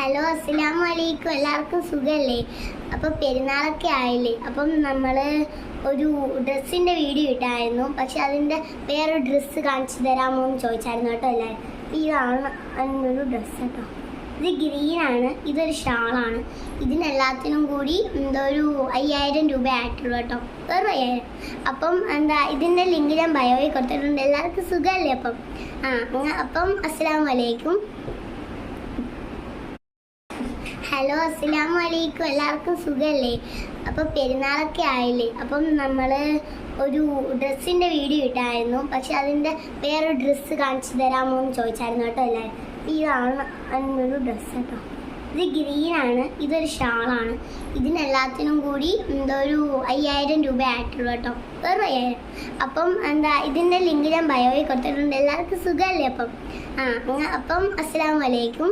Hello അസ്സലാമു അലൈക്കും. എല്ലാവർക്കും സുഖമല്ലേ? അപ്പോൾ പെരുന്നാളൊക്കെ ആയില്ലേ? അപ്പം നമ്മൾ ഒരു ഡ്രസ്സിൻ്റെ വീഡിയോ ഇട്ടായിരുന്നു. പക്ഷെ അതിൻ്റെ വേറൊരു ഡ്രസ്സ് കാണിച്ചു തരാമോ എന്ന് ചോദിച്ചായിരുന്നു കേട്ടോ എല്ലാവരും. ഇതാണ് അതിനൊരു ഡ്രസ്സ് കേട്ടോ. ഇത് ഗ്രീനാണ്, ഇതൊരു ഷാളാണ്. ഇതിനെല്ലാത്തിനും കൂടി ഒരു 5000 രൂപ ആയിട്ടുള്ളൂ കേട്ടോ, വെറും 5000. അപ്പം ഇതിൻ്റെ ലിങ്ക് ഞാൻ ബയോയിൽ കൊടുത്തിട്ടുണ്ട്. എല്ലാവർക്കും സുഖമല്ലേ? അപ്പം അസ്സലാമു അലൈക്കും. ഹലോ അസ്സലാമു അലൈക്കും. എല്ലാവർക്കും സുഖമല്ലേ? അപ്പോൾ പെരുന്നാളൊക്കെ ആയില്ലേ? അപ്പം നമ്മൾ ഒരു ഡ്രസ്സിൻ്റെ വീഡിയോ ഇട്ടായിരുന്നു. പക്ഷെ അതിൻ്റെ വേറൊരു ഡ്രസ്സ് കാണിച്ചു തരാമോ എന്ന് ചോദിച്ചായിരുന്നു കേട്ടോ എല്ലാവരും. ഇതാണ് അതിനൊരു ഡ്രസ്സ് കേട്ടോ. ഇത് ഗ്രീനാണ്, ഇതൊരു ഷാളാണ്. ഇതിനെല്ലാത്തിനും കൂടി ഒരു 5000 രൂപ ആയിട്ടുള്ളൂ കേട്ടോ, വെറും 5000. അപ്പം ഇതിൻ്റെ ലിങ്ക് ഞാൻ ബയോയിൽ കൊടുത്തിട്ടുണ്ട്. എല്ലാവർക്കും സുഖമല്ലേ? അപ്പം അസ്സലാമു അലൈക്കും.